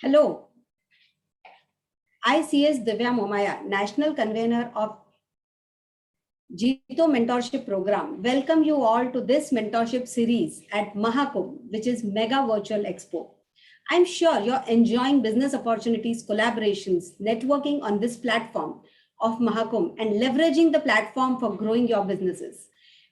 Hello, I CS Divya Momaya, National Convener of Jito Mentorship Program. Welcome you all to this mentorship series at Mahakumbh, which is Mega Virtual Expo. I'm sure you're enjoying business opportunities, collaborations, networking on this platform of Mahakumbh and leveraging the platform for growing your businesses.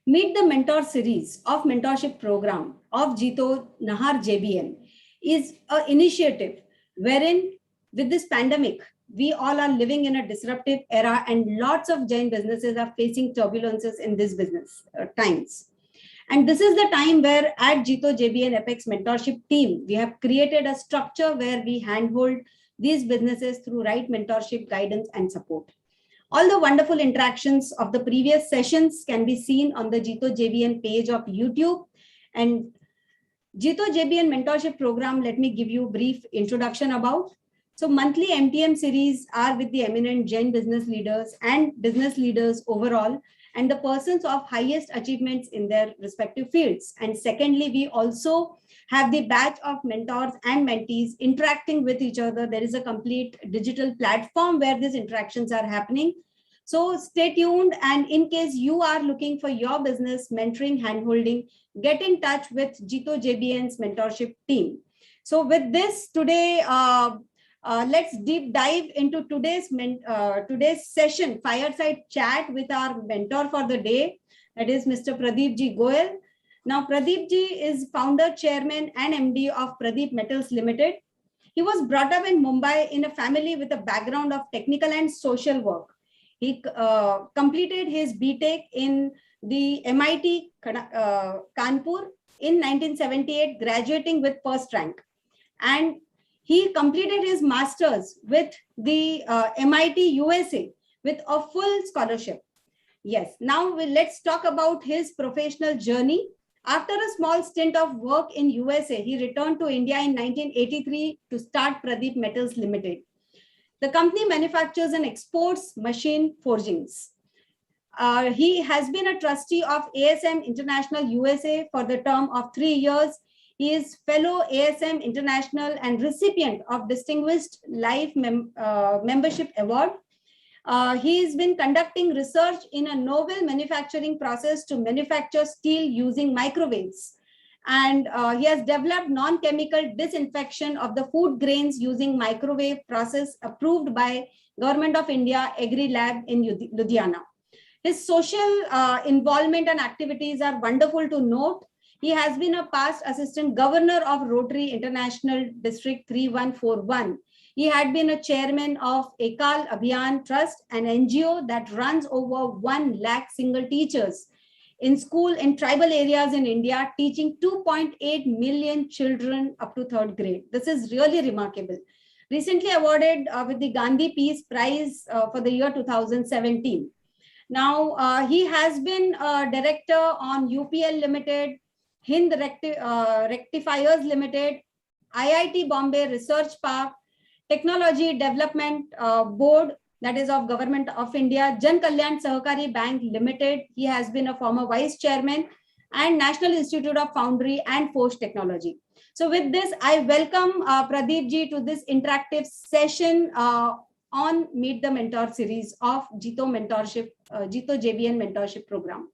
Meet the Mentor series of mentorship program of Jito Nahar JBN is an initiative wherein with this pandemic, we all are living in a disruptive era and lots of Jain businesses are facing turbulences in this business times. And this is the time where at Jito JBN Apex mentorship team, we have created a structure where we handhold these businesses through right mentorship, guidance, and support. All the wonderful interactions of the previous sessions can be seen on the Jito JBN page of YouTube. And Jito JBN mentorship program, let me give you a brief introduction about. So monthly MTM series are with the eminent Jain business leaders and business leaders overall, and the persons of highest achievements in their respective fields. And secondly, we also have the batch of mentors and mentees interacting with each other. There is a complete digital platform where these interactions are happening. So stay tuned. And in case you are looking for your business mentoring, handholding, get in touch with Jito JBN's mentorship team. So with this today, let's deep dive into today's session, fireside chat with our mentor for the day, that is Mr. Pradeep Goyal. Now, Pradeep is founder, chairman, and MD of Pradeep Metals Limited. He was brought up in Mumbai in a family with a background of technical and social work. He completed his BTech in the MIT Kanpur in 1978, graduating with first rank. And he completed his master's with the MIT USA with a full scholarship. Yes, now let's talk about his professional journey. After a small stint of work in USA, he returned to India in 1983 to start Pradeep Metals Limited. The company manufactures and exports machine forgings. He has been a trustee of ASM International USA for the term of 3 years. He is fellow ASM International and recipient of Distinguished Life Membership Award. He has been conducting research in a novel manufacturing process to manufacture steel using microwaves. And he has developed non-chemical disinfection of the food grains using microwave process approved by Government of India Agri Lab in Ludhiana. His social involvement and activities are wonderful to note. He has been a past assistant governor of Rotary International District 3141. He had been a chairman of Ekal Abhiyan Trust, an NGO that runs over 1 lakh single teachers in school in tribal areas in India, teaching 2.8 million children up to 3rd grade. This is really remarkable. Recently awarded with the Gandhi Peace Prize for the year 2017. Now, he has been a director on UPL Limited, Hind Rectifiers Limited, IIT Bombay Research Park, Technology Development Board, that is of Government of India, Jan Kalyan Sahakari Bank Limited. He has been a former vice chairman, and National Institute of Foundry and Forge Technology. So with this, I welcome Pradeep to this interactive session on Meet the Mentor series of Jito JBN mentorship program.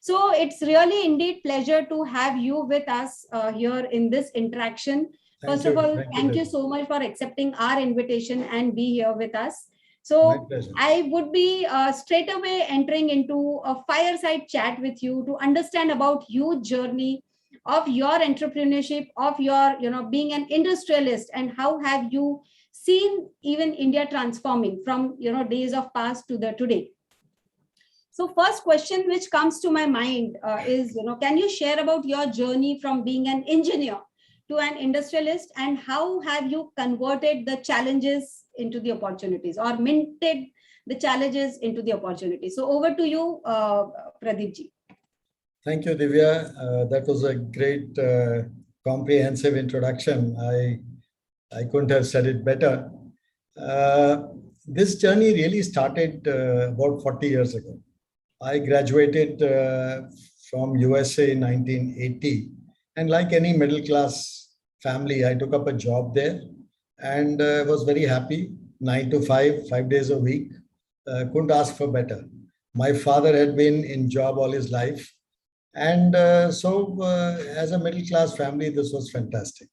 So it's really indeed pleasure to have you with us here in this interaction. First of all, thank you so much for accepting our invitation and be here with us. So I would be straight away entering into a fireside chat with you to understand about your journey of your entrepreneurship, of your being an industrialist, and how have you seen even India transforming from days of past to the today. So first question which comes to my mind is, can you share about your journey from being an engineer to an industrialist, and how have you converted the challenges into the opportunities, or minted the challenges into the opportunities? So over to you, Pradeep ji. Thank you, Divya. That was a great comprehensive introduction. I couldn't have said it better. This journey really started about 40 years ago. I graduated from USA in 1980. And like any middle class family, I took up a job there. and was very happy. 9 to 5, 5 days a week. Couldn't ask for better. My father had been in job all his life, and as a middle class family, this was fantastic.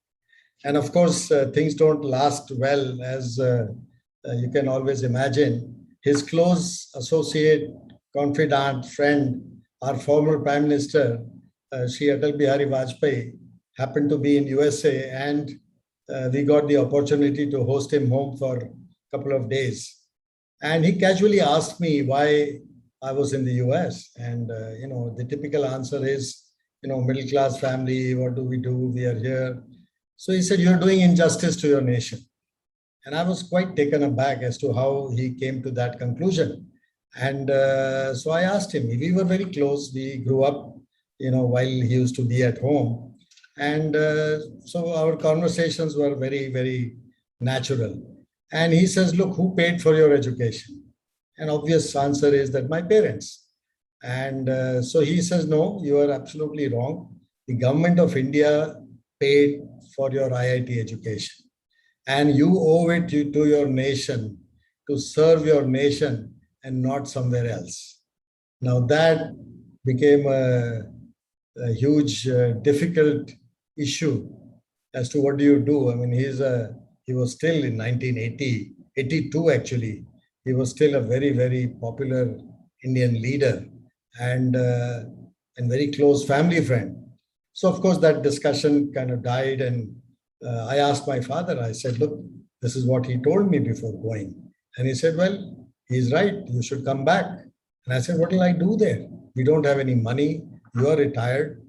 And of course, things don't last well, as you can always imagine. His close associate, confidant, friend, our former Prime Minister, Shri Atal Bihari Vajpayee, happened to be in USA, and we got the opportunity to host him home for a couple of days. And he casually asked me why I was in the US. And, the typical answer is, middle class family, what do? We are here. So he said, you're doing injustice to your nation. And I was quite taken aback as to how he came to that conclusion. And so I asked him, we were very close. We grew up, while he used to be at home. And so our conversations were very, very natural. And he says, look, who paid for your education? An obvious answer is that my parents. And so he says, no, you are absolutely wrong. The government of India paid for your IIT education. And you owe it to your nation to serve your nation and not somewhere else. Now that became a huge, difficult issue as to what do you do. I mean, he was still in 1980, 82 actually. He was still a very, very popular Indian leader and very close family friend. So of course that discussion kind of died, and I asked my father, I said, look, this is what he told me before going. And he said, well, he's right, you should come back. And I said, what will I do there? We don't have any money, you are retired,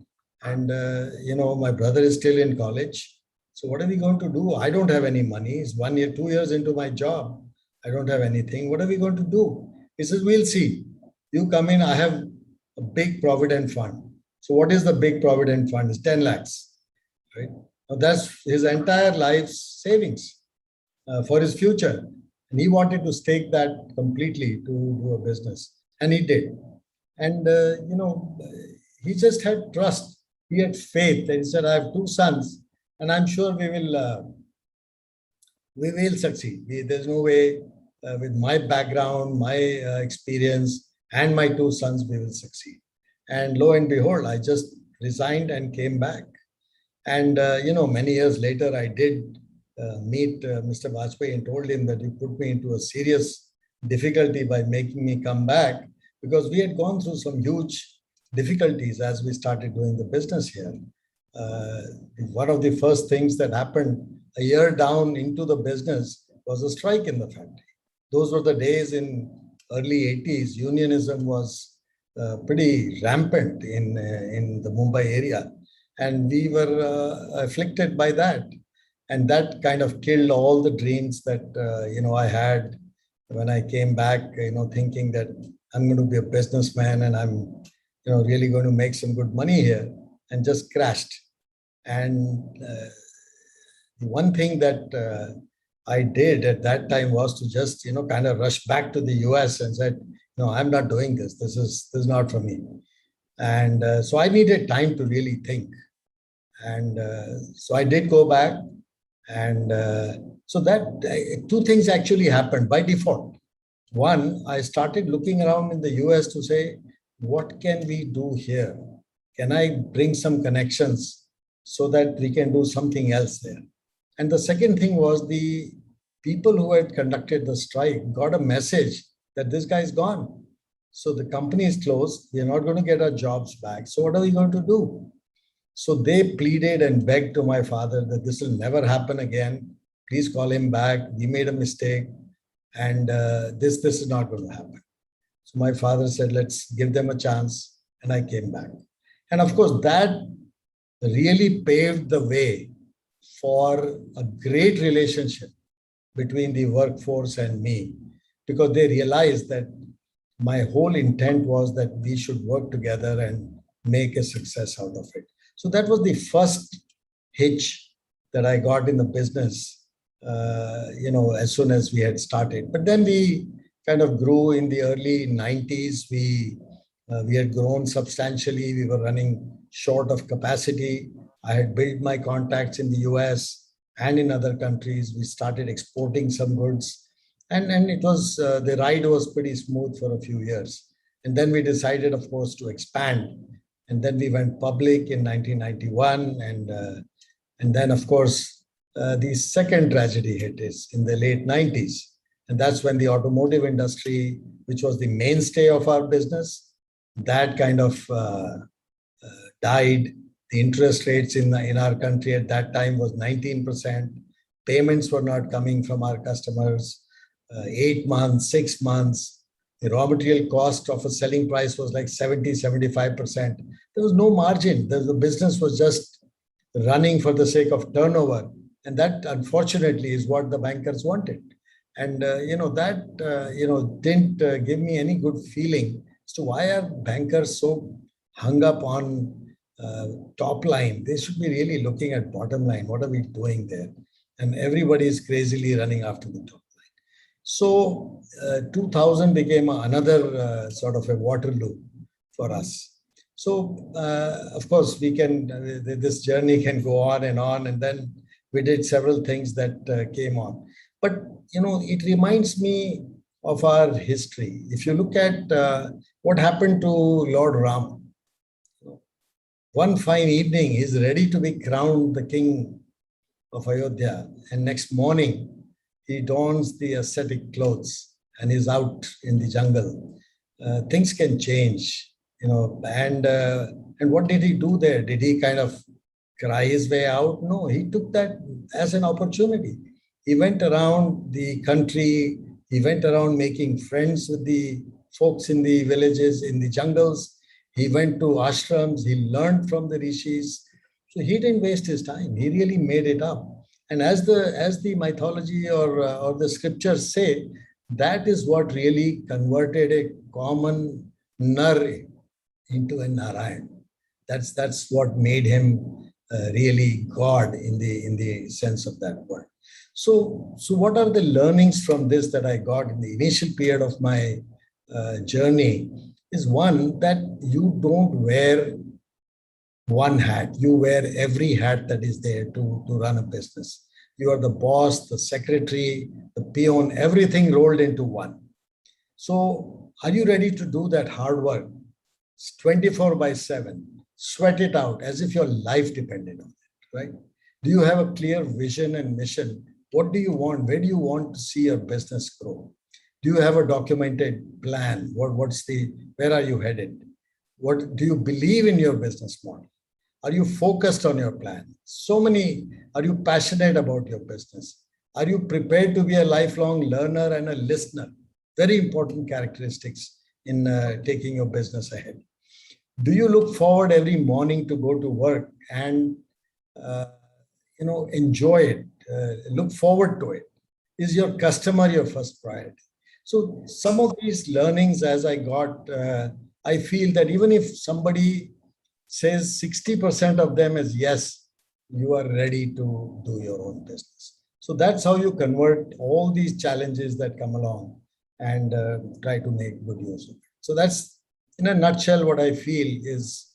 and my brother is still in college. So what are we going to do? I don't have any money. It's 1 year, 2 years into my job. I don't have anything. What are we going to do? He says, we'll see. You come in, I have a big provident fund. So what is the big provident fund? It's 10 lakhs, right? Now that's his entire life's savings for his future. And he wanted to stake that completely to do a business. And he did. And, he just had trust. He had faith. And he said, I have two sons, and I'm sure we will succeed. There's no way with my background, my experience, and my two sons, we will succeed. And lo and behold, I just resigned and came back. And, many years later, I did meet Mr. Vajpayee and told him that you put me into a serious difficulty by making me come back, because we had gone through some huge difficulties as we started doing the business here. One of the first things that happened a year down into the business was a strike in the factory. Those were the days in early 80s. Unionism was pretty rampant in the Mumbai area. And we were afflicted by that. And that kind of killed all the dreams that, I had when I came back, thinking that I'm going to be a businessman and I'm, really going to make some good money here, and just crashed. And the one thing that I did at that time was to just, kind of rush back to the US and said, no, I'm not doing this. This is not for me. And so I needed time to really think. And so I did go back. And so that two things actually happened by default. One, I started looking around in the US to say, what can we do here? Can I bring some connections so that we can do something else there? And the second thing was the people who had conducted the strike got a message that this guy is gone. So the company is closed. We are not going to get our jobs back. So what are we going to do? So they pleaded and begged to my father that this will never happen again. Please call him back. We made a mistake, and this is not going to happen. So my father said, let's give them a chance. And I came back. And of course, that really paved the way for a great relationship between the workforce and me, because they realized that my whole intent was that we should work together and make a success out of it. So that was the first hitch that I got in the business, as soon as we had started. But then we kind of grew in the early 90s. We had grown substantially. We were running short of capacity. I had built my contacts in the US, and in other countries. We started exporting some goods, and it was the ride was pretty smooth for a few years. And then we decided, of course, to expand. And then we went public in 1991, and then, of course, the second tragedy hit is in the late 90s. And that's when the automotive industry, which was the mainstay of our business, that kind of died. The interest rates in our country at that time was 19%. Payments were not coming from our customers. 8 months, 6 months. The raw material cost of a selling price was like 70, 75%. There was no margin. The business was just running for the sake of turnover. And that, unfortunately, is what the bankers wanted. And, didn't give me any good feeling as to why are bankers so hung up on top line. They should be really looking at bottom line. What are we doing there? And everybody is crazily running after the top line. So 2000 became another sort of a Waterloo for us. So of course we can this journey can go on, and then we did several things that came on. But it reminds me of our history. If you look at what happened to Lord Ram, one fine evening, he's ready to be crowned the king of Ayodhya. And next morning, he dons the ascetic clothes and is out in the jungle. Things can change, and what did he do there? Did he kind of cry his way out? No, he took that as an opportunity. He went around the country. He went around making friends with the folks in the villages, in the jungles. He went to ashrams, he learned from the rishis. So he didn't waste his time. He really made it up. And as the mythology or the scriptures say, that is what really converted a common Nar into a Narayan. That's what made him really God in the sense of that word. So what are the learnings from this that I got in the initial period of my journey? Is one, that you don't wear one hat. You wear every hat that is there to run a business. You are the boss, the secretary, the peon, everything rolled into one. So are you ready to do that hard work? It's 24/7. Sweat it out as if your life depended on it, right? Do you have a clear vision and mission? What do you want? Where do you want to see your business grow? Do you have a documented plan? Where are you headed? What do you believe in your business model? Are you focused on your plan? Are you passionate about your business? Are you prepared to be a lifelong learner and a listener? Very important characteristics in taking your business ahead. Do you look forward every morning to go to work and enjoy it, look forward to it? Is your customer your first priority? So some of these learnings as I got, I feel that even if somebody says 60% of them is yes, you are ready to do your own business. So that's how you convert all these challenges that come along and try to make good use of it. So that's, in a nutshell, what I feel is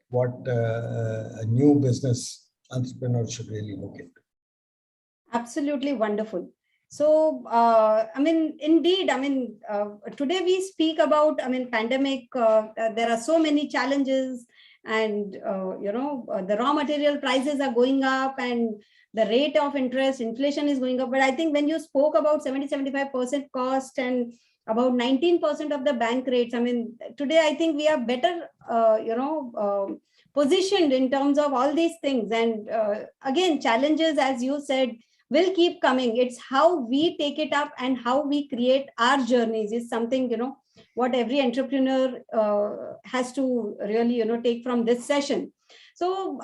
what a new business entrepreneur should really look into. Absolutely wonderful. So, indeed, today we speak about, pandemic, there are so many challenges, and, the raw material prices are going up, and the rate of interest, inflation is going up. But I think when you spoke about 70-75% cost and about 19% of the bank rates, today I think we are better, positioned in terms of all these things. And again, challenges, as you said, will keep coming. It's how we take it up and how we create our journeys is something, what every entrepreneur has to really, take from this session. So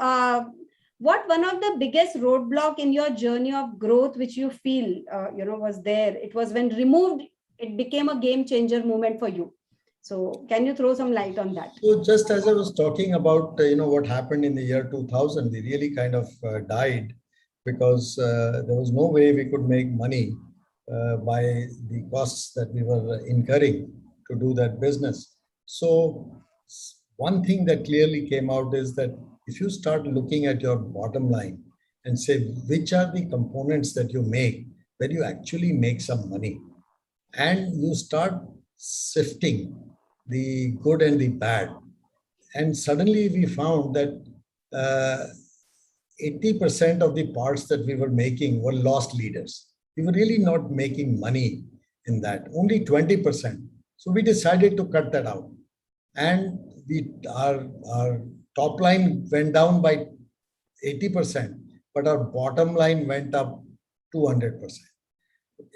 what one of the biggest roadblock in your journey of growth, which you feel, was there? It was when removed, it became a game changer moment for you. So can you throw some light on that? So just as I was talking about, what happened in the year 2000, we really kind of died because there was no way we could make money by the costs that we were incurring to do that business. So one thing that clearly came out is that if you start looking at your bottom line and say, which are the components that you make where you actually make some money? And you start sifting the good and the bad. And suddenly we found that uh, 80% of the parts that we were making were lost leaders. We were really not making money in that, only 20%. So we decided to cut that out. And our top line went down by 80%, but our bottom line went up 200%.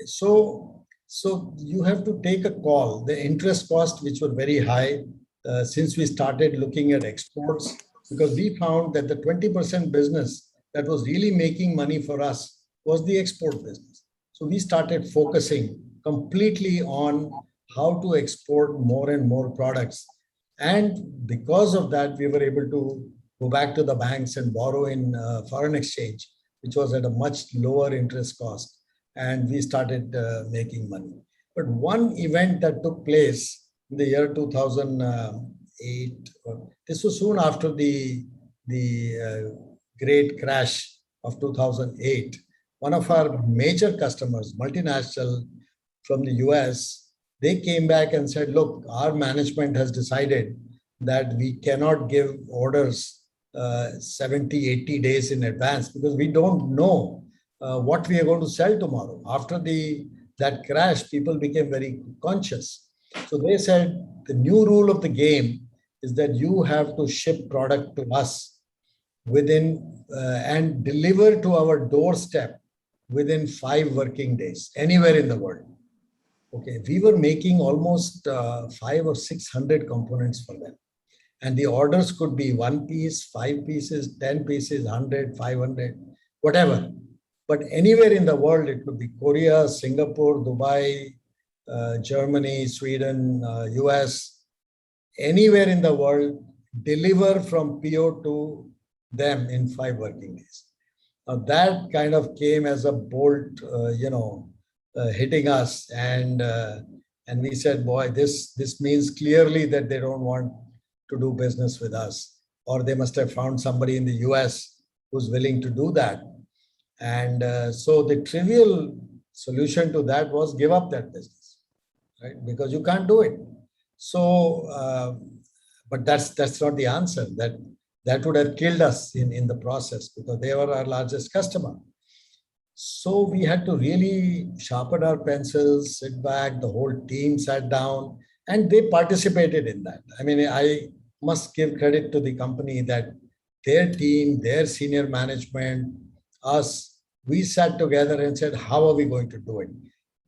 So you have to take a call. The interest cost, which were very high, since we started looking at exports, because we found that the 20% business that was really making money for us was the export business. So we started focusing completely on how to export more and more products. And because of that, we were able to go back to the banks and borrow in foreign exchange, which was at a much lower interest cost. And we started making money. But one event that took place in the year 2008, this was soon after the great crash of 2008. One of our major customers, multinational from the US, they came back and said, look, our management has decided that we cannot give orders 70, 80 days in advance because we don't know what we are going to sell tomorrow. After that crash, people became very conscious. So they said the new rule of the game is that you have to ship product to us within and deliver to our doorstep within 5 working days, anywhere in the world. Okay, we were making almost 5 or 600 components for them. And the orders could be 1 piece, 5 pieces, 10 pieces, 100, 500, whatever. But anywhere in the world, it could be Korea, Singapore, Dubai, Germany, Sweden, US, anywhere in the world, deliver from PO to them in 5 working days. Now that kind of came as a bolt, hitting us, and we said, boy, this means clearly that they don't want to do business with us, or they must have found somebody in the US who's willing to do that. And so the trivial solution to that was give up that business, right? Because you can't do it. So, but that's not the answer. That would have killed us in the process because they were our largest customer. So we had to really sharpen our pencils, sit back, the whole team sat down, and they participated in that. I mean, I must give credit to the company that their team, their senior management, us, we sat together and said, how are we going to do it?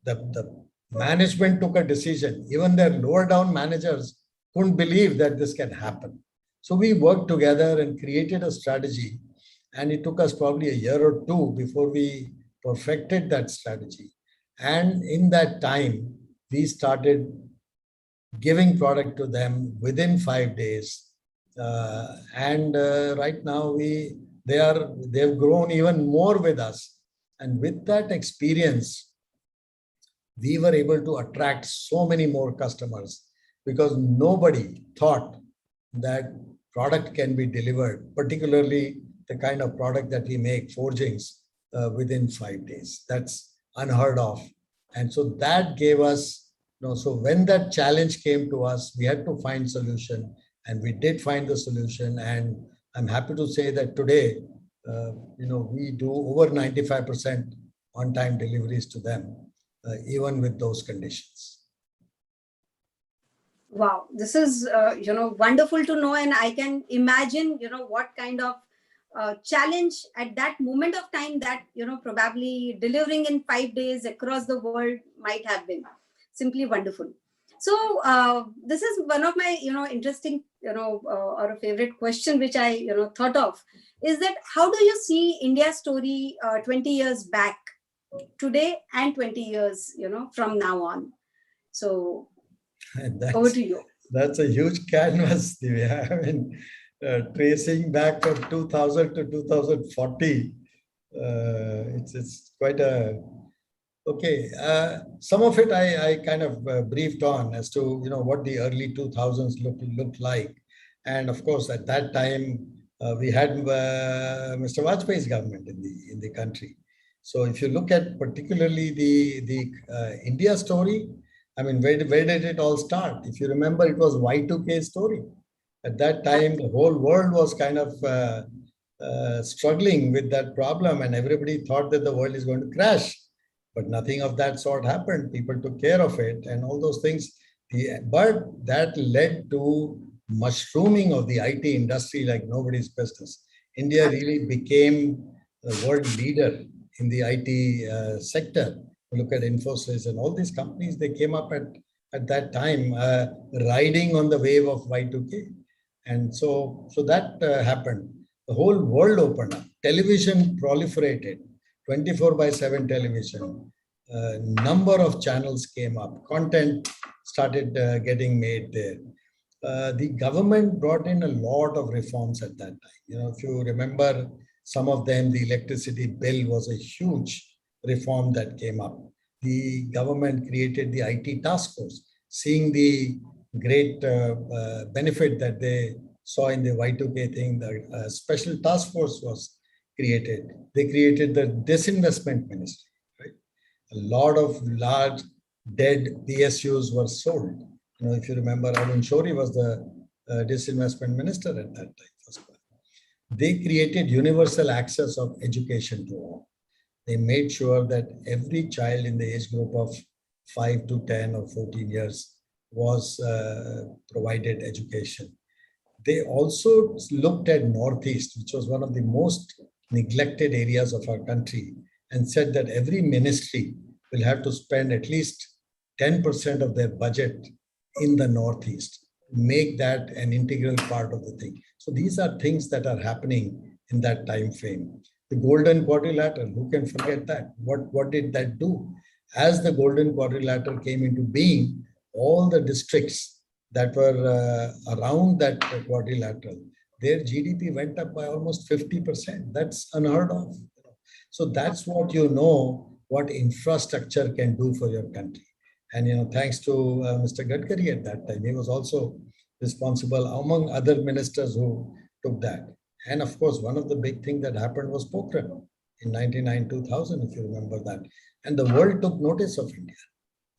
The management took a decision. Even their lower down managers couldn't believe that this can happen. So we worked together and created a strategy. And it took us probably a year or two before we perfected that strategy. And in that time, we started giving product to them within 5 days. Right now, they've grown even more with us. And with that experience, we were able to attract so many more customers because nobody thought that product can be delivered, particularly the kind of product that we make, forgings, within 5 days. That's unheard of. And so that gave us, so when that challenge came to us, we had to find solution, and we did find the solution. And I'm happy to say that today, we do over 95% on-time deliveries to them, even with those conditions. Wow, this is wonderful to know, and I can imagine what kind of challenge at that moment of time that probably delivering in 5 days across the world might have been. Simply wonderful. So this is one of my interesting or a favorite question which I thought of, is that how do you see India's story 20 years back, today, and 20 years from now on? So over to you. That's a huge canvas, Divya. I mean, tracing back from 2000 to 2040, it's quite a okay. Some of it I kind of briefed on as to what the early 2000s looked like, and of course at that time We had Mr. Vajpayee's government in the country. So if you look at particularly the India story, I mean, where did it all start? If you remember, it was Y2K story. At that time, the whole world was kind of struggling with that problem, and everybody thought that the world is going to crash. But nothing of that sort happened. People took care of it and all those things. But that led to mushrooming of the IT industry like nobody's business. India really became a world leader in the IT sector. Look at Infosys and all these companies, they came up at that time riding on the wave of Y2K. And so that happened. The whole world opened up. Television proliferated, 24 by 7 television. Number of channels came up. Content started getting made there. The government brought in a lot of reforms at that time. If you remember some of them, the electricity bill was a huge reform that came up. The government created the IT task force, seeing the great benefit that they saw in the Y2K thing. The special task force was created. They created the disinvestment ministry, right? A lot of large dead PSUs were sold. If you remember, Arun Shourie was the disinvestment minister at that time. They created universal access of education to all. They made sure that every child in the age group of 5 to 10 or 14 years was provided education. They also looked at Northeast, which was one of the most neglected areas of our country, and said that every ministry will have to spend at least 10% of their budget in the Northeast, make that an integral part of the thing. So these are things that are happening in that time frame. The Golden Quadrilateral, who can forget that? What did that do? As the Golden Quadrilateral came into being, all the districts that were around that quadrilateral, their GDP went up by almost 50%. That's unheard of. So that's what infrastructure can do for your country. And thanks to Mr. Gadkari at that time, he was also responsible among other ministers who took that. And of course, one of the big things that happened was Pokhran in 1999-2000, if you remember that. And the world took notice of India,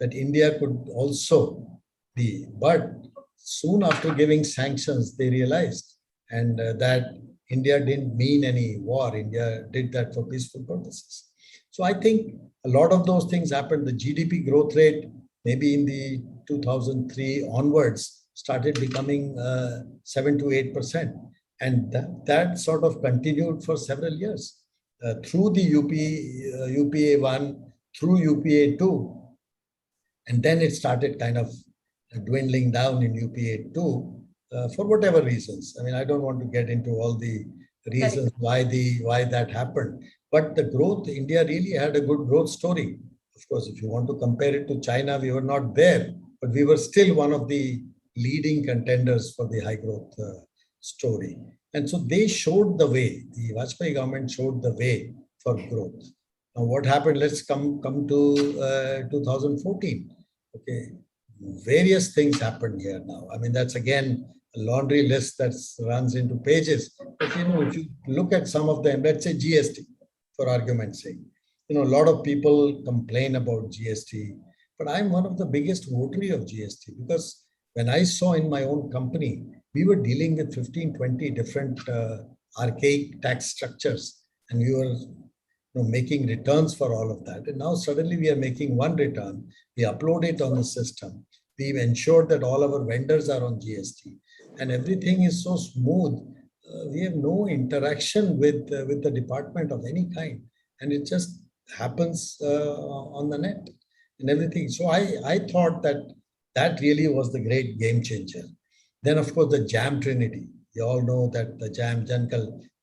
that India could also be. But soon after giving sanctions, they realized that India didn't mean any war. India did that for peaceful purposes. So I think a lot of those things happened. The GDP growth rate, maybe in the 2003 onwards, started becoming 7 to 8%. And that sort of continued for several years through the UPA 1, through UPA 2. And then it started kind of dwindling down in UPA 2 for whatever reasons. I mean, I don't want to get into all the reasons why that happened. But the growth, India really had a good growth story. Of course, if you want to compare it to China, we were not there, but we were still one of the leading contenders for the high growth story. And so they showed the way. The Vajpayee government showed the way for growth. Now, what happened? Let's come to 2014. Okay, various things happened here now. I mean, that's again a laundry list that runs into pages. But if you look at some of them, let's say GST, for argument's sake, a lot of people complain about GST, but I'm one of the biggest votary of GST, because when I saw in my own company, we were dealing with 15, 20 different archaic tax structures, and we were making returns for all of that. And now suddenly we are making one return, we upload it on the system, we've ensured that all our vendors are on GST, and everything is so smooth. We have no interaction with the department of any kind, and it just happens on the net and everything. So I thought that really was the great game changer. Then, of course, the JAM Trinity. You all know that the JAM, Jan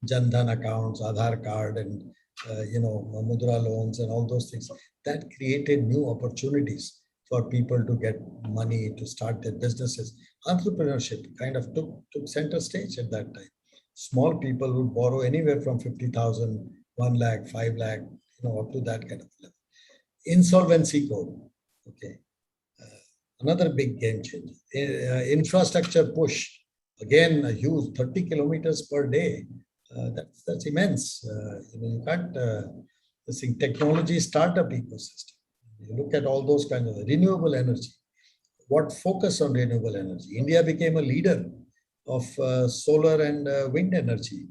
Dhan accounts, Aadhaar card, and Mudra loans and all those things, that created new opportunities for people to get money to start their businesses. Entrepreneurship kind of took center stage at that time. Small people would borrow anywhere from 50,000, 1 lakh, 5 lakh, up to that kind of level. Insolvency code, okay. Another big game changer. Infrastructure push. Again, a huge 30 kilometers per day. That's immense. You can't, this thing, technology startup ecosystem. You look at all those kinds of renewable energy. What focus on renewable energy? India became a leader of solar and wind energy.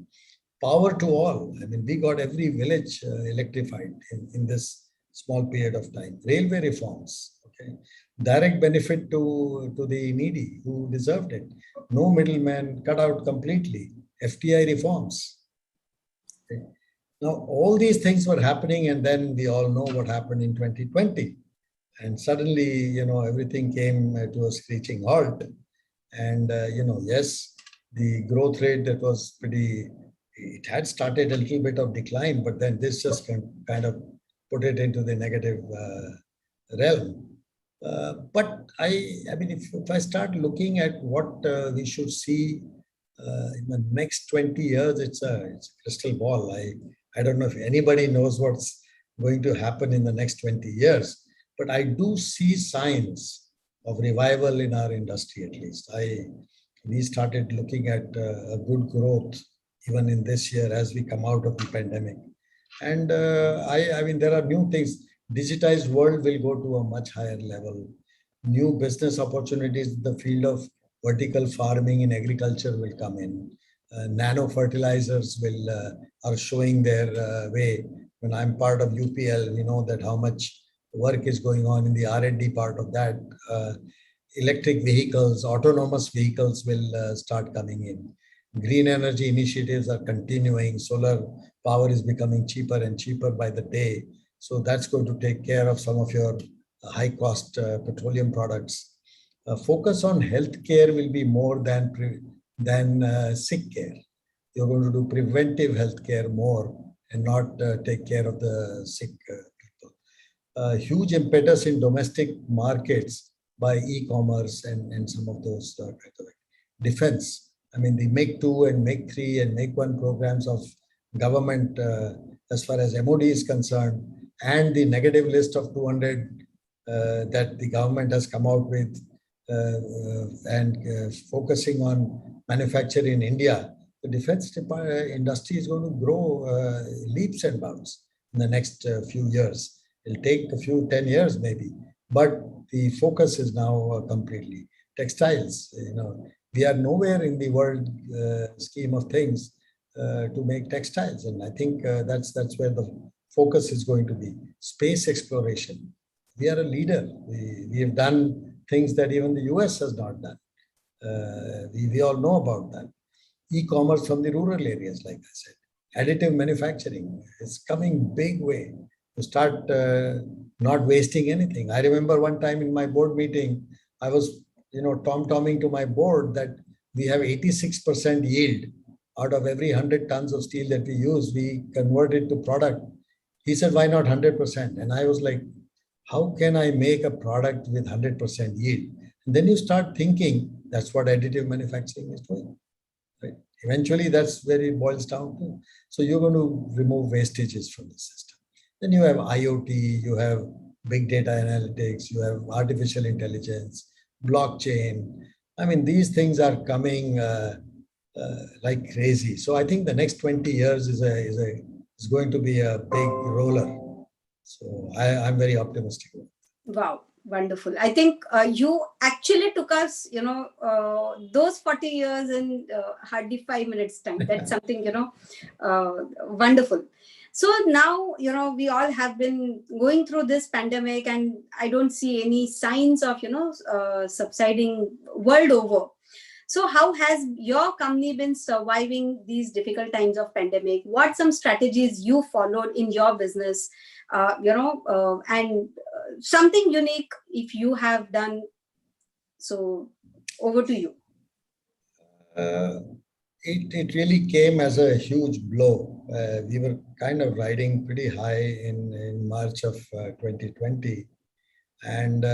Power to all. I mean, we got every village electrified in this small period of time. Railway reforms, okay, direct benefit to the needy who deserved it. No middleman, cut out completely. FTI reforms. Okay. Now, all these things were happening, and then we all know what happened in 2020. And suddenly, everything came to a screeching halt. And, yes, the growth rate that was pretty, it had started a little bit of decline, but then this just kind of put it into the negative realm. But I mean, if I start looking at what we should see in the next 20 years, it's a crystal ball. I don't know if anybody knows what's going to happen in the next 20 years, but I do see signs of revival in our industry, at least. We started looking at a good growth even in this year as we come out of the pandemic. And I mean, there are new things. Digitized world will go to a much higher level. New business opportunities in the field of vertical farming in agriculture will come in. Nano fertilizers are showing their way. When I'm part of UPL, we know that how much work is going on in the R&D part of that. Electric vehicles, autonomous vehicles will start coming in. Green energy initiatives are continuing. Solar power is becoming cheaper and cheaper by the day. So that's going to take care of some of your high cost petroleum products. Focus on healthcare will be more than sick care. You're going to do preventive healthcare more and not take care of the sick people. Huge impetus in domestic markets by e-commerce and some of those kinds of defense. I mean, the Make 2 and Make 3 and Make 1 programs of government as far as MOD is concerned, and the negative list of 200 that the government has come out with and focusing on manufacturing in India, the defense industry is going to grow leaps and bounds in the next few years. It'll take a few 10 years maybe, but the focus is now completely textiles. We are nowhere in the world scheme of things to make textiles, and I think that's where the focus is going to be. Space exploration. We are a leader. We have done things that even the US has not done. We all know about that. E-commerce from the rural areas, like I said. Additive manufacturing is coming big way to start not wasting anything. I remember one time in my board meeting, I was tom-tomming to my board that we have 86% yield out of every 100 tons of steel that we use, we convert it to product. He said, why not 100%? And I was like, how can I make a product with 100% yield? And then you start thinking, that's what additive manufacturing is doing. Right? Eventually, that's where it boils down to. So you're going to remove wastages from the system. Then you have IoT, you have big data analytics, you have artificial intelligence, blockchain. I mean, these things are coming like crazy. So I think the next 20 years is going to be a big roller. So I'm very optimistic. Wow, wonderful. I think you actually took us, those 40 years in hardly 5 minutes time. That's something, wonderful. So now, we all have been going through this pandemic, and I don't see any signs of, subsiding world over. So how has your company been surviving these difficult times of pandemic? What some strategies you followed in your business, and something unique if you have done? So over to you. It really came as a huge blow. We were kind of riding pretty high in March of 2020. And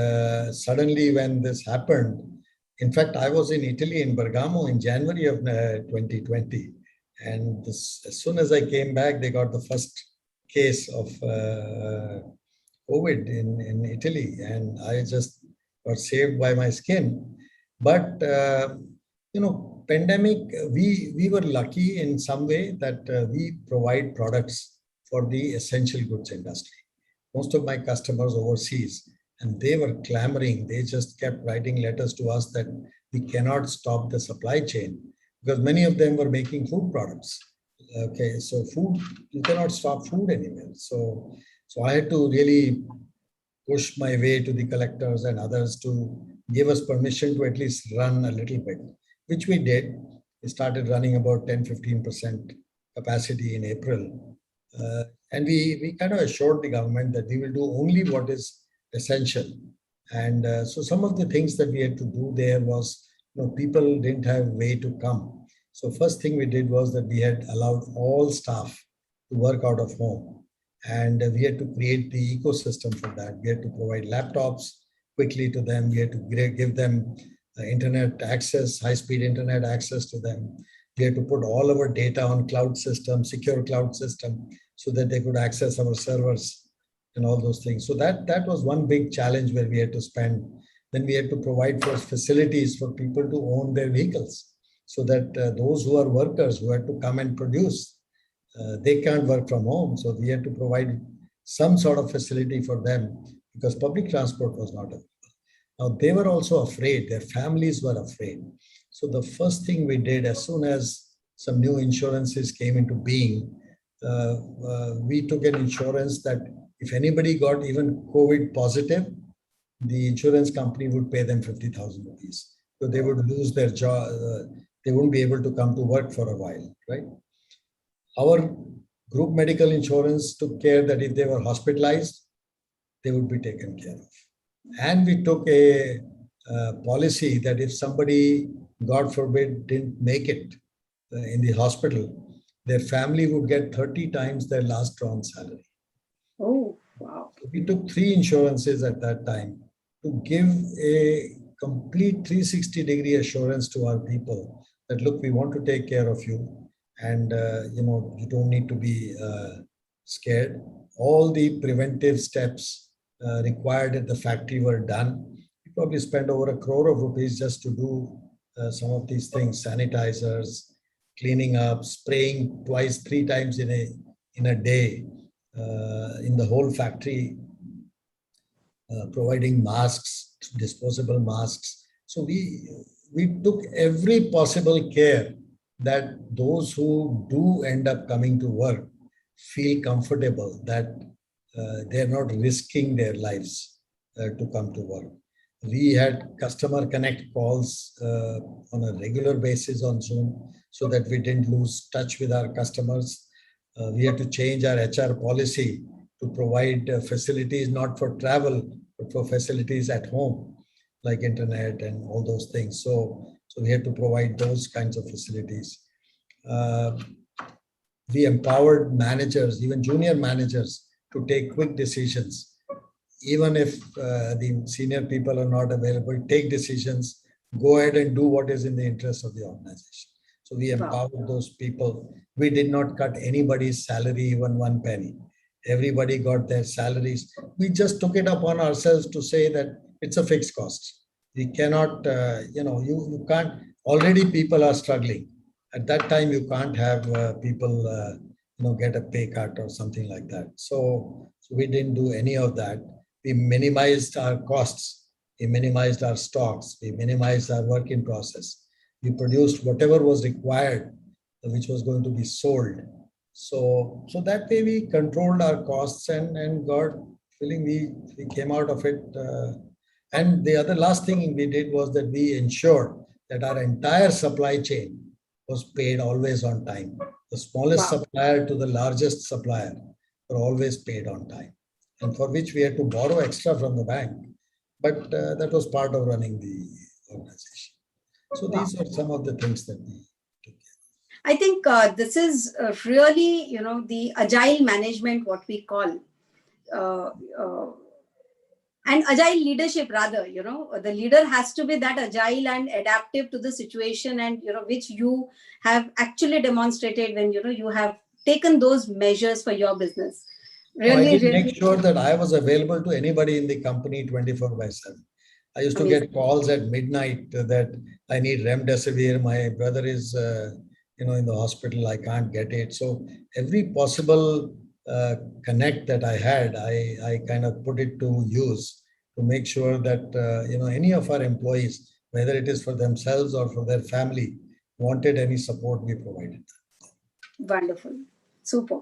suddenly when this happened, in fact, I was in Italy, in Bergamo, in January of 2020. And as soon as I came back, they got the first case of COVID in Italy. And I just got saved by my skin. But pandemic, we were lucky in some way that we provide products for the essential goods industry. Most of my customers overseas, and they were clamoring. They just kept writing letters to us that we cannot stop the supply chain because many of them were making food products. Okay, so food, you cannot stop food anywhere. So I had to really push my way to the collectors and others to give us permission to at least run a little bit, which we did. We started running about 10-15% capacity in April. And we kind of assured the government that we will do only what is essential. And so some of the things that we had to do there was, people didn't have way to come. So first thing we did was that we had allowed all staff to work out of home. And we had to create the ecosystem for that. We had to provide laptops quickly to them. We had to give them internet access, high-speed internet access to them. We had to put all our data on cloud system, secure cloud system, so that they could access our servers and all those things. So that was one big challenge where we had to spend. Then we had to provide for facilities for people to own their vehicles, so that those who are workers who had to come and produce, they can't work from home. So we had to provide some sort of facility for them because public transport was not available. Now they were also afraid, their families were afraid. So the first thing we did, as soon as some new insurances came into being, we took an insurance that if anybody got even COVID positive, the insurance company would pay them 50,000 rupees. So they would lose their job. They wouldn't be able to come to work for a while, right? Our group medical insurance took care that if they were hospitalized, they would be taken care of. And we took a policy that if somebody, God forbid, didn't make it in the hospital, their family would get 30 times their last drawn salary. Oh, wow. We took 3 insurances at that time to give a complete 360-degree assurance to our people that, look, we want to take care of you. And, you don't need to be scared. All the preventive steps required at the factory were done. We probably spent over 1 crore of rupees just to do some of these things, sanitizers, cleaning up, spraying 2-3 times in a day in the whole factory, providing masks, disposable masks. So we took every possible care that those who do end up coming to work feel comfortable, that they're not risking their lives to come to work. We had customer connect calls on a regular basis on Zoom so that we didn't lose touch with our customers. We had to change our HR policy to provide facilities not for travel, but for facilities at home, like internet and all those things. So we had to provide those kinds of facilities. We empowered managers, even junior managers, to take quick decisions. Even if the senior people are not available, take decisions, go ahead and do what is in the interest of the organization. So we empowered those people. We did not cut anybody's salary, even 1 penny. Everybody got their salaries. We just took it upon ourselves to say that it's a fixed cost. We cannot, you can't, already people are struggling. At that time, you can't have people, get a pay cut or something like that. So we didn't do any of that. We minimized our costs. We minimized our stocks. We minimized our work in process. We produced whatever was required, which was going to be sold. So that way we controlled our costs, and God willing, we came out of it. And the other last thing we did was that we ensured that our entire supply chain was paid always on time. The smallest supplier to the largest supplier were always paid on time, and for which we had to borrow extra from the bank. But that was part of running the organization. So these are some of the things that we took care of. I think this is really, the agile management, what we call, and agile leadership rather. The leader has to be that agile and adaptive to the situation, and which you have actually demonstrated when you have taken those measures for your business. Really, I did make sure that I was available to anybody in the company 24/7. I used to Amazing. get calls at midnight that I need remdesivir. My brother is, in the hospital. I can't get it. So every possible connect that I had, I kind of put it to use to make sure that any of our employees, whether it is for themselves or for their family, wanted any support, we provided. Wonderful. Super.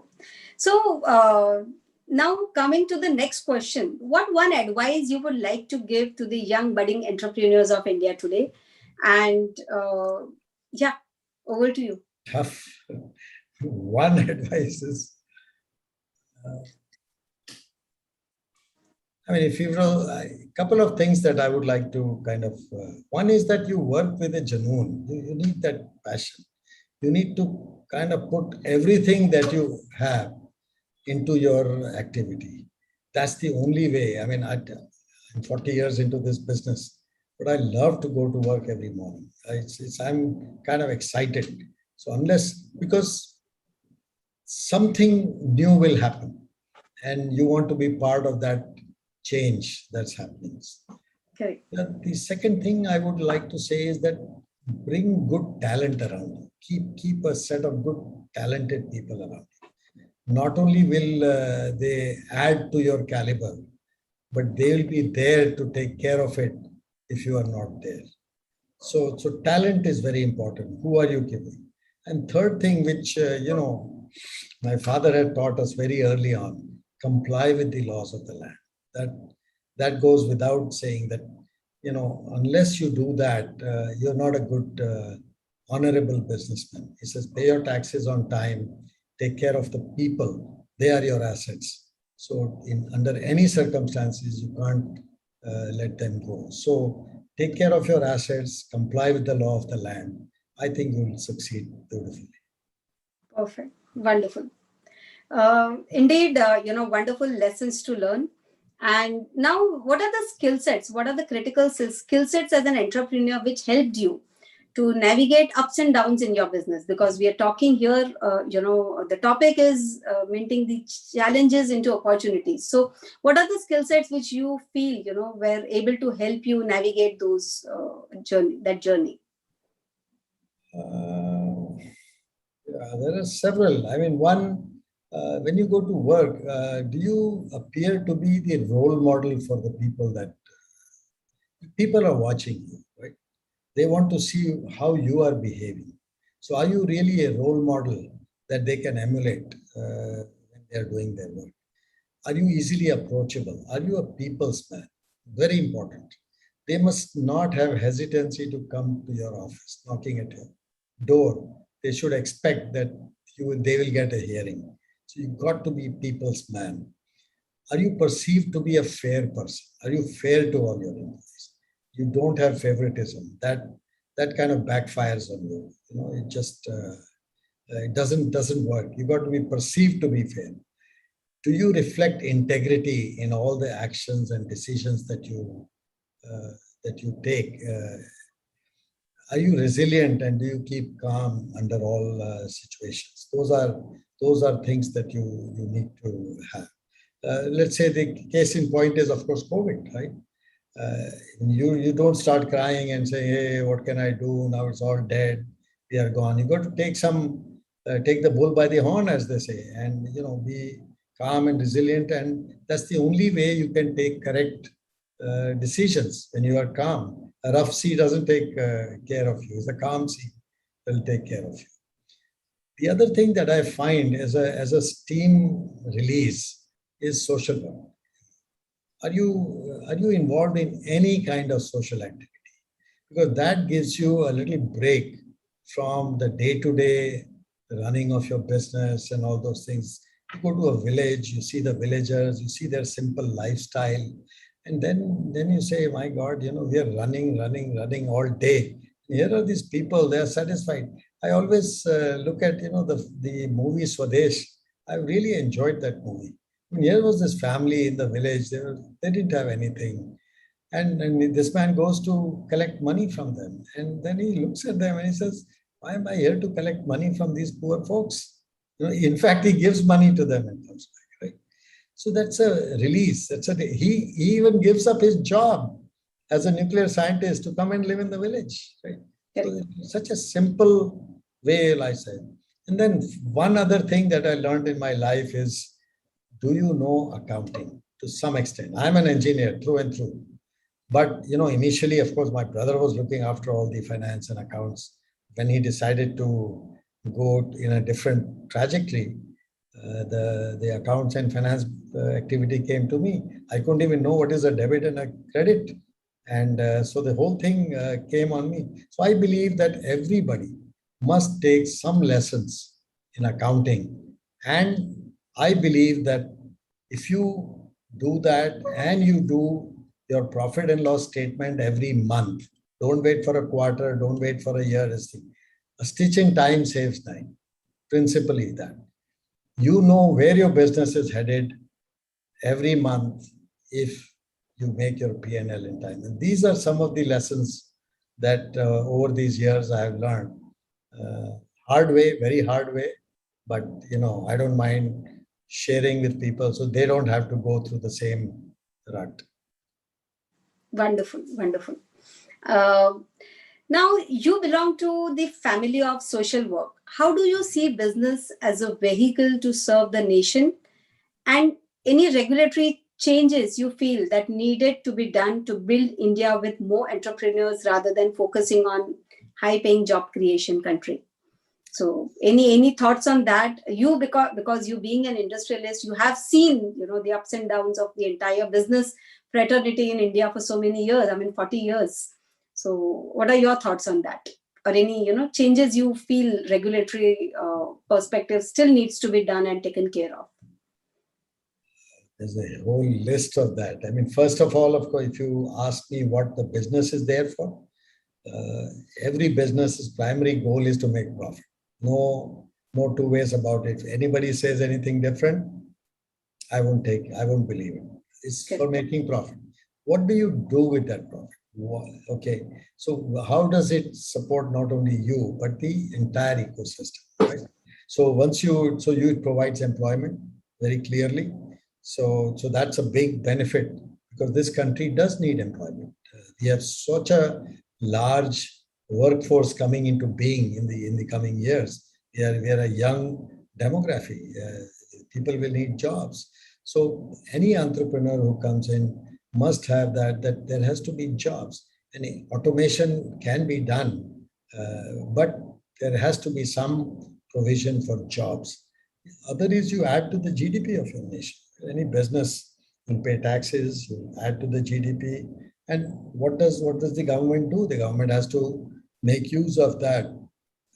So, now coming to the next question, what one advice you would like to give to the young budding entrepreneurs of India today? And yeah, over to you. Tough. One advice is, if you know, a couple of things that I would like to kind of, one is that you work with a genuine. You need that passion. You need to kind of put everything that you have into your activity. That's the only way. I'm 40 years into this business, but I love to go to work every morning. I'm kind of excited. So because something new will happen and you want to be part of that change that's happening. Correct. The second thing I would like to say is that bring good talent around you. Keep a set of good, talented people around you. Not only will they add to your caliber, but they will be there to take care of it if you are not there. So talent is very important. Who are you giving? And third thing, which my father had taught us very early on, comply with the laws of the land. That goes without saying that, unless you do that, you're not a good, honorable businessman. He says, pay your taxes on time, take care of the people. They are your assets. So under any circumstances, you can't let them go. So take care of your assets, comply with the law of the land. I think you will succeed beautifully. Perfect. Wonderful. Indeed, wonderful lessons to learn. And now, what are the skill sets? What are the critical skill sets as an entrepreneur which helped you to navigate ups and downs in your business? Because we are talking here, the topic is minting the challenges into opportunities. So, what are the skill sets which you feel, were able to help you navigate that journey? There are several. One, when you go to work, do you appear to be the role model for the people that people are watching you, right? They want to see how you are behaving. So are you really a role model that they can emulate when they're doing their work? Are you easily approachable? Are you a people's man? Very important. They must not have hesitancy to come to your office, knocking at your door. They should expect that they will get a hearing. So you've got to be people's man. Are you perceived to be a fair person? Are you fair to all your employees? You don't have favoritism. That kind of backfires on you. It just it doesn't work. You got to be perceived to be fair. Do you reflect integrity in all the actions and decisions that you take? Are you resilient and do you keep calm under all situations? Those are things that you need to have. Let's say the case in point is, of course, COVID, right? You don't start crying and say, hey, what can I do? Now it's all dead. We are gone. You got to take the bull by the horn, as they say, and be calm and resilient. And that's the only way you can take correct decisions when you are calm. A rough sea doesn't take care of you. It's a calm sea that will take care of you. The other thing that I find as a steam release is social work. Are you involved in any kind of social activity? Because that gives you a little break from the day-to-day running of your business and all those things. You go to a village, you see the villagers, you see their simple lifestyle, and then you say, my God, we are running all day. Here are these people, they are satisfied. I always look at, the movie Swadesh. I really enjoyed that movie. Here was this family in the village. They didn't have anything. And this man goes to collect money from them. And then he looks at them and he says, why am I here to collect money from these poor folks? In fact, he gives money to them and comes back, right? So that's a release. He even gives up his job as a nuclear scientist to come and live in the village, right? So Correct. it's such a simple way, I say. And then one other thing that I learned in my life is, do you know accounting to some extent? I'm an engineer through and through. But initially, of course, my brother was looking after all the finance and accounts. When he decided to go in a different trajectory, the accounts and finance activity came to me. I couldn't even know what is a debit and a credit, and so the whole thing came on me. So I believe that everybody must take some lessons in accounting, and I believe that if you do that and you do your profit and loss statement every month, don't wait for a quarter, don't wait for a year. A stitch in time saves time. Principally, that you know where your business is headed every month if you make your P&L in time. And these are some of the lessons that over these years I have learned. Uh, Hard way, very hard way, but I don't mind sharing with people so they don't have to go through the same rut. Wonderful, wonderful. Uh, Now, you belong to the family of social work. How do you see business as a vehicle to serve the nation? And any regulatory changes you feel that needed to be done to build India with more entrepreneurs rather than focusing on high paying job creation country? So any thoughts on that? You, because you being an industrialist, you have seen the ups and downs of the entire business fraternity in India for so many years. I mean, 40 years. So what are your thoughts on that? Or any changes you feel regulatory perspective still needs to be done and taken care of? There's a whole list of that. I mean, first of all, of course, if you ask me what the business is there for, uh, every business's primary goal is to make profit. No two ways about it. If anybody says anything different, I won't believe it. It's for making profit. What do you do with that profit? Okay, so how does it support not only you but the entire ecosystem, right? So it provides employment very clearly. So that's a big benefit because this country does need employment. We have such a large workforce coming into being in the coming years. We are a young demography. People will need jobs. So any entrepreneur who comes in must have that there has to be jobs. And automation can be done, but there has to be some provision for jobs. Other is you add to the GDP of your nation. Any business, you pay taxes, you add to the GDP. And what does the government do? The government has to make use of that,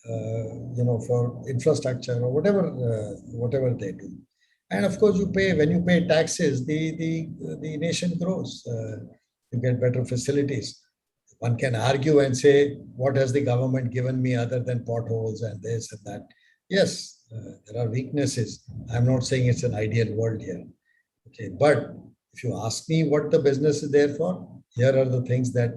for infrastructure or whatever they do. And of course, when you pay taxes, the nation grows. You get better facilities. One can argue and say, what has the government given me other than potholes and this and that? Yes, there are weaknesses. I'm not saying it's an ideal world here. Okay, but if you ask me what the business is there for, here are the things that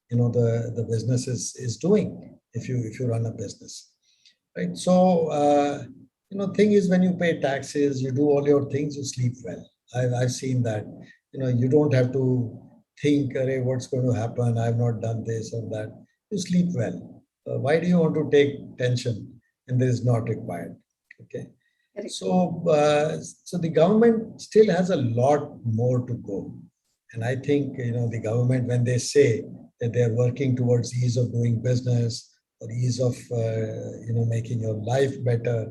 the business is doing if you run a business, right? So thing is, when you pay taxes, you do all your things, you sleep well. I've seen that. You don't have to think, "Arey, what's going to happen? I've not done this or that." You sleep well. Why do you want to take tension? And this is not required. Okay. So the government still has a lot more to go. And I think, the government, when they say that they're working towards ease of doing business or ease of, making your life better,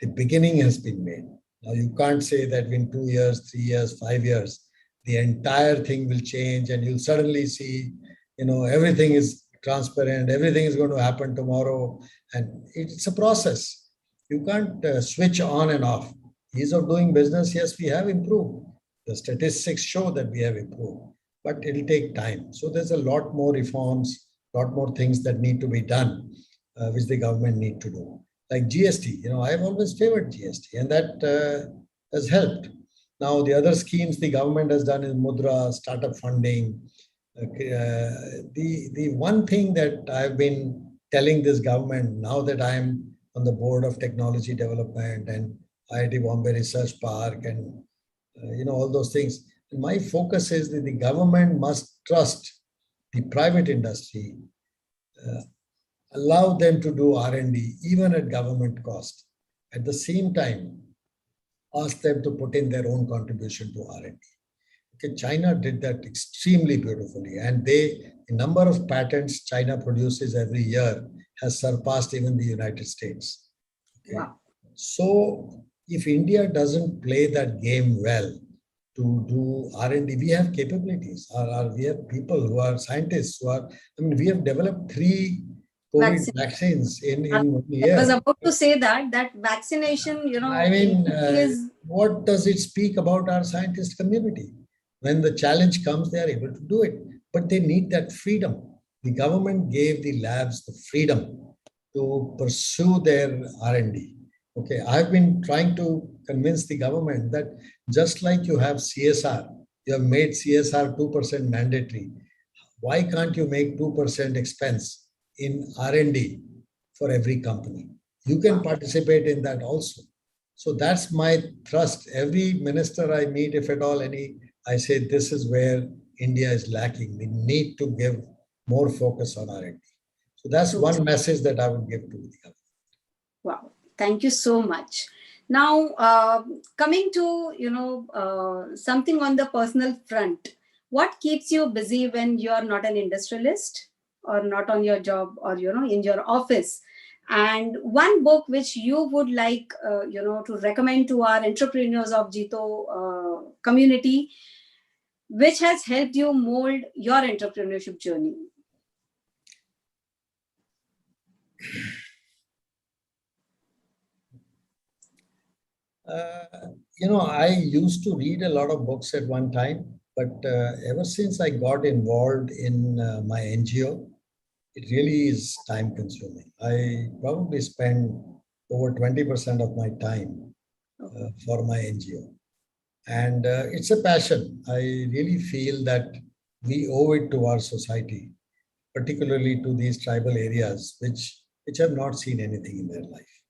the beginning has been made. Now, you can't say that in 2 years, 3 years, 5 years, the entire thing will change and you'll suddenly see, everything is transparent, everything is going to happen tomorrow. And it's a process. You can't switch on and off. Ease of doing business, yes, we have improved. The statistics show that we have improved, but it'll take time. So there's a lot more reforms, a lot more things that need to be done, which the government need to do. Like GST, I've always favored GST, and that has helped. Now, the other schemes the government has done is Mudra, startup funding. The one thing that I've been telling this government now that I'm on the board of technology development and IIT Bombay Research Park and all those things, And my focus is that the government must trust the private industry, uh, allow them to do R&D even at government cost. At the same time, ask them to put in their own contribution to R&D. Okay, China did that extremely beautifully, and the number of patents China produces every year has surpassed even the United States. Okay, Wow. so if India doesn't play that game well to do R&D, we have capabilities. We have people who are scientists who are. I mean, we have developed 3 COVID Vaccine. vaccines I in 1 year. was about to say that vaccination, I mean, everything is. what does it speak about our scientist community? When the challenge comes, they are able to do it, but they need that freedom. The government gave the labs the freedom to pursue their R&D. Okay, I've been trying to convince the government that just like you have CSR, you have made CSR 2% mandatory. Why can't you make 2% expense in R&D for every company? You can Wow. participate in that also. So that's my thrust. Every minister I meet, if at all any, I say this is where India is lacking. We need to give more focus on R&D. So that's True. one message that I would give to the government. Wow. Thank you so much. Now, coming to something on the personal front, what keeps you busy when you are not an industrialist or not on your job or in your office? And one book which you would like to recommend to our entrepreneurs of Jito community, which has helped you mold your entrepreneurship journey. I used to read a lot of books at one time, but ever since I got involved in my NGO, it really is time consuming. I probably spend over 20% of my time for my NGO. And it's a passion. I really feel that we owe it to our society, particularly to these tribal areas, which have not seen anything in their life.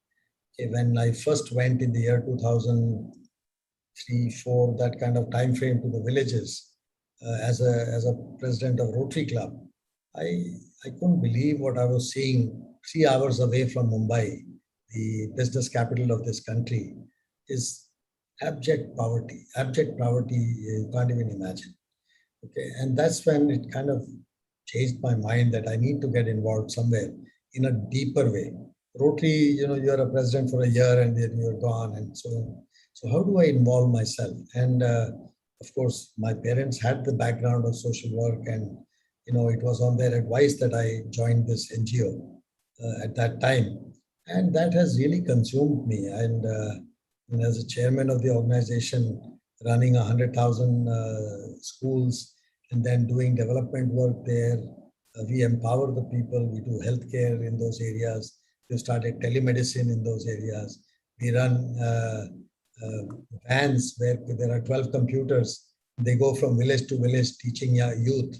Okay, when I first went in the year 2003, 4, that kind of time frame to the villages as a president of Rotary Club, I, I couldn't believe what I was seeing 3 hours away from Mumbai, the business capital of this country, is abject poverty. Abject poverty, you can't even imagine. Okay, and that's when it kind of changed my mind that I need to get involved somewhere in a deeper way. Rotary, you're a president for a year and then you're gone, and so on. So how do I involve myself? And of course, my parents had the background of social work, and it was on their advice that I joined this NGO at that time, and that has really consumed me. And as a chairman of the organization, running 100,000 schools and then doing development work there. We empower the people. We do healthcare in those areas. We started telemedicine in those areas. We run uh, vans where there are 12 computers. They go from village to village teaching youth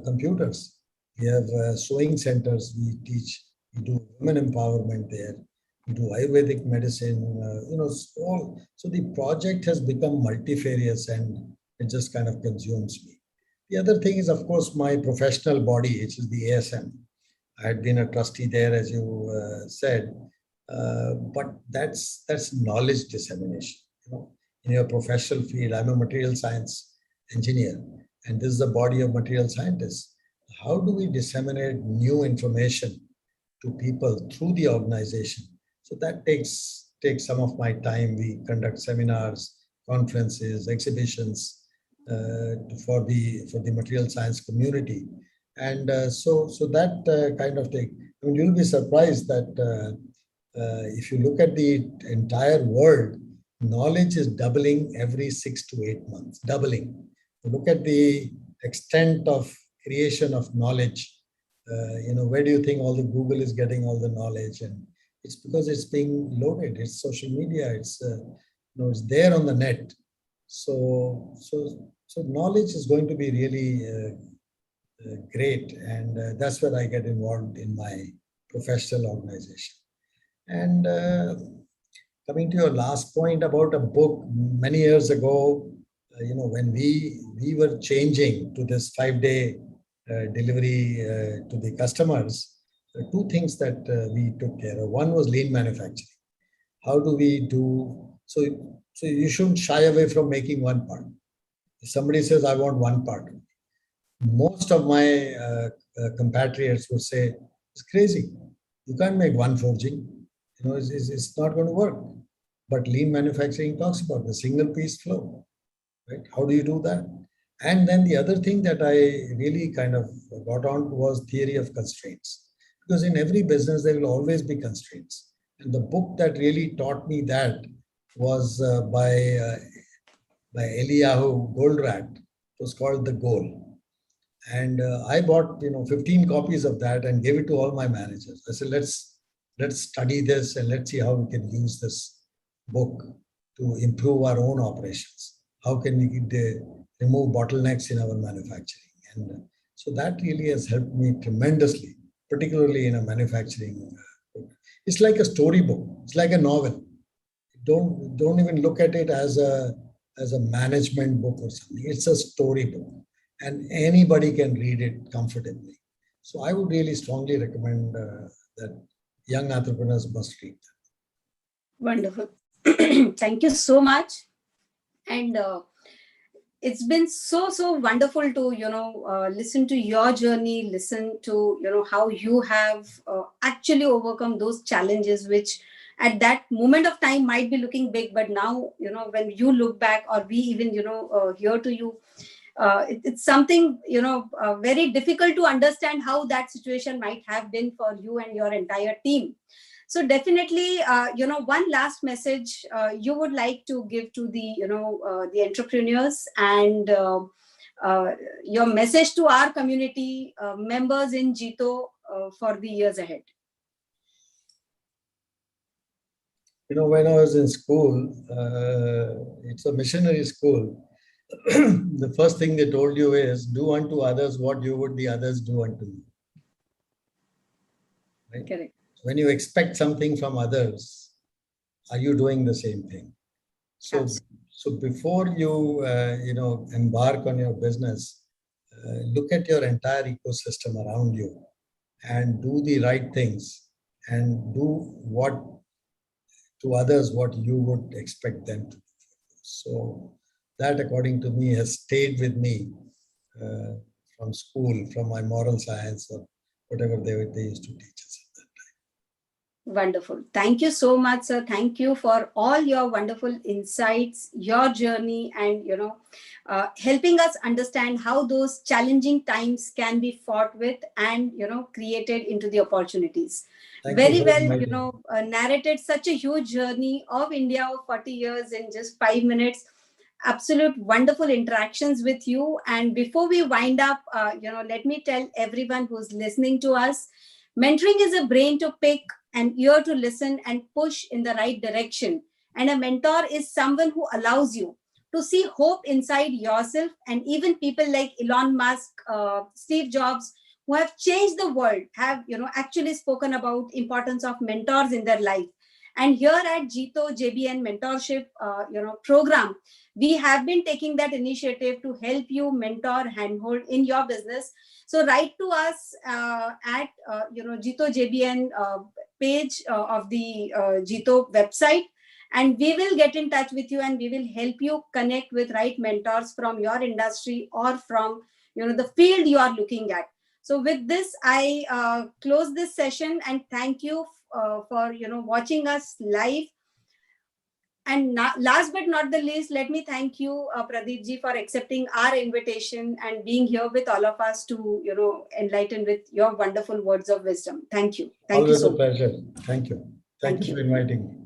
computers. We have sewing centers. We teach. We do women empowerment there. We do Ayurvedic medicine. So the project has become multifarious and it just kind of consumes me. The other thing is, of course, my professional body, which is the ASM. I had been a trustee there, as you said, but that's knowledge dissemination. In your professional field, I'm a material science engineer, and this is a body of material scientists. How do we disseminate new information to people through the organization? So that takes some of my time. We conduct seminars, conferences, exhibitions for the material science community, and so that kind of thing. I mean, you'll be surprised that if you look at the entire world, knowledge is doubling every 6 to 8 months. Doubling. Look at the extent of creation of knowledge. Where do you think all the Google is getting all the knowledge? And it's because it's being loaded. It's social media. It's there on the net. So knowledge is going to be really great, and that's where I get involved in my professional organization. And coming to your last point about a book, many years ago, when we were changing to this 5-day delivery to the customers, two things that we took care of. One was lean manufacturing. How do we do so? So you shouldn't shy away from making one part. If somebody says, I want one part, most of my compatriots would say, it's crazy. You can't make one forging. It's not going to work. But lean manufacturing talks about the single piece flow, right? How do you do that? And then the other thing that I really kind of got on was theory of constraints. Because in every business, there will always be constraints. And the book that really taught me that was by Eliyahu Goldratt. It was called The Goal. And I bought 15 copies of that and gave it to all my managers. I said, let's study this and let's see how we can use this book to improve our own operations. How can we remove bottlenecks in our manufacturing? And so that really has helped me tremendously, particularly in a manufacturing book. It's like a storybook. It's like a novel. Don't even look at it as a management book or something. It's a storybook, and anybody can read it comfortably. So I would really strongly recommend that young entrepreneurs must read that. Wonderful. Thank you so much. And it's been so wonderful to listen to your journey, listen to how you have actually overcome those challenges, which at that moment of time might be looking big, but now when you look back, or we even hear to you, it's something very difficult to understand how that situation might have been for you and your entire team. So definitely, one last message you would like to give to the entrepreneurs, and your message to our community members in Jito for the years ahead. When I was in school, it's a missionary school. The first thing they told you is, do unto others what you would the others do unto you. Right? Correct. When you expect something from others, are you doing the same thing? So before you embark on your business, look at your entire ecosystem around you and do the right things, and do to others what you would expect them to do. So that, according to me, has stayed with me from school, from my moral science or whatever they used to teach us. Wonderful. Thank you so much, sir. Thank you for all your wonderful insights, your journey, and helping us understand how those challenging times can be fought with and created into the opportunities. Very well, narrated such a huge journey of India of 40 years in just 5 minutes. Absolute wonderful interactions with you. And before we wind up, let me tell everyone who's listening to us, mentoring is a brain to pick, an ear to listen, and push in the right direction. And a mentor is someone who allows you to see hope inside yourself. And even people like Elon Musk, Steve Jobs, who have changed the world, have actually spoken about importance of mentors in their life. And here at Jito JBN Mentorship program, we have been taking that initiative to help you mentor, handhold in your business. So write to us at Jito JBN page of the Jito website, and we will get in touch with you, and we will help you connect with right mentors from your industry or from the field you are looking at. So with this, I close this session, and thank you for watching us live. And last but not the least, let me thank you, Pradeep ji, for accepting our invitation and being here with all of us to enlighten with your wonderful words of wisdom. Thank you. Thank you so much. Always a pleasure. Thank you. Thank you for inviting me.